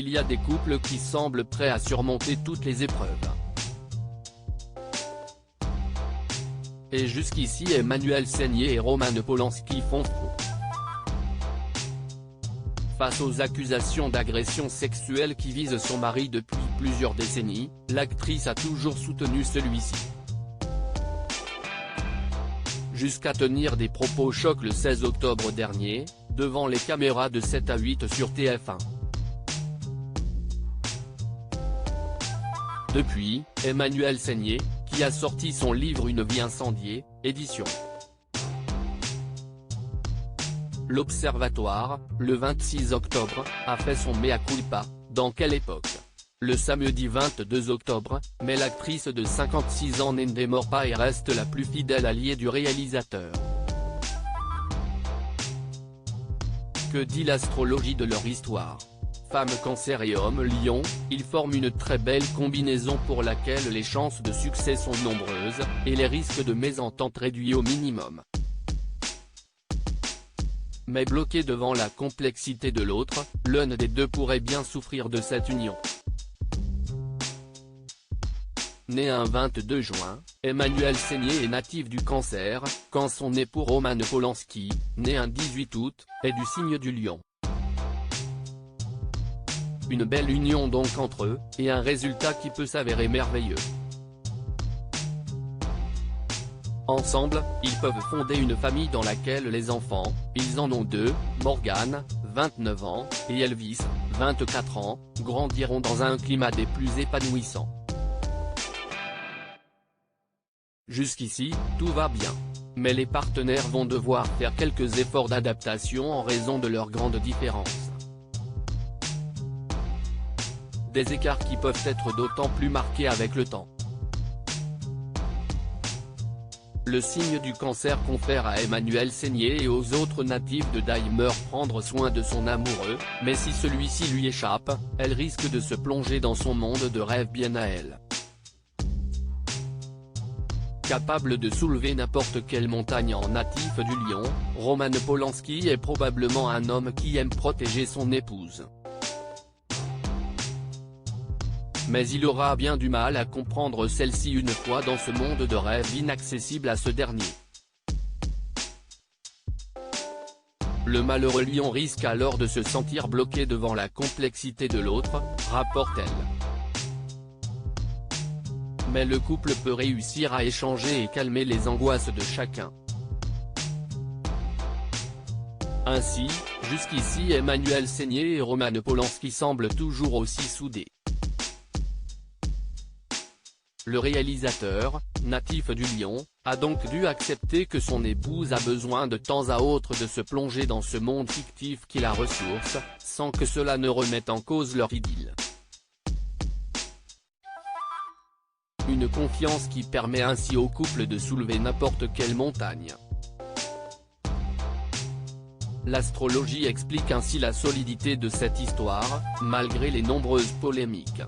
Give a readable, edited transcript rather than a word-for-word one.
il y a des couples qui semblent prêts à surmonter toutes les épreuves. Et jusqu'ici Emmanuelle Seigner et Roman Polanski font front. Face aux accusations d'agression sexuelle qui visent son mari depuis plusieurs décennies, l'actrice a toujours soutenu celui-ci. Jusqu'à tenir des propos chocs le 16 octobre dernier, devant les caméras de 7 à 8 sur TF1. Depuis, Emmanuelle Seigner, qui a sorti son livre Une vie incendiée, édition L'Observatoire, le 26 octobre, a fait son mea culpa. Dans quelle époque? Le samedi 22 octobre, mais l'actrice de 56 ans ne démord pas et reste la plus fidèle alliée du réalisateur. Que dit l'astrologie de leur histoire? Femme Cancer et homme Lion, ils forment une très belle combinaison pour laquelle les chances de succès sont nombreuses, et les risques de mésentente réduits au minimum. Mais bloqué devant la complexité de l'autre, l'un des deux pourrait bien souffrir de cette union. Née un 22 juin, Emmanuelle Seigner est native du Cancer, quand son époux Roman Polanski, né un 18 août, est du signe du Lion. Une belle union donc entre eux, et un résultat qui peut s'avérer merveilleux. Ensemble, ils peuvent fonder une famille dans laquelle les enfants, ils en ont deux, Morgane, 29 ans, et Elvis, 24 ans, grandiront dans un climat des plus épanouissants. Jusqu'ici, tout va bien. Mais les partenaires vont devoir faire quelques efforts d'adaptation en raison de leurs grandes différences. Des écarts qui peuvent être d'autant plus marqués avec le temps. Le signe du Cancer confère à Emmanuelle Seigner et aux autres natifs de Dahmer prendre soin de son amoureux, mais si celui-ci lui échappe, elle risque de se plonger dans son monde de rêve bien à elle. Capable de soulever n'importe quelle montagne en natif du Lion, Roman Polanski est probablement un homme qui aime protéger son épouse. Mais il aura bien du mal à comprendre celle-ci une fois dans ce monde de rêve inaccessible à ce dernier. Le malheureux Lion risque alors de se sentir bloqué devant la complexité de l'autre, rapporte-t-elle. Mais le couple peut réussir à échanger et calmer les angoisses de chacun. Ainsi, jusqu'ici Emmanuelle Seigner et Roman Polanski semblent toujours aussi soudés. Le réalisateur, natif du Lion, a donc dû accepter que son épouse a besoin de temps à autre de se plonger dans ce monde fictif qui la ressource, sans que cela ne remette en cause leur idylle. Une confiance qui permet ainsi au couple de soulever n'importe quelle montagne. L'astrologie explique ainsi la solidité de cette histoire, malgré les nombreuses polémiques.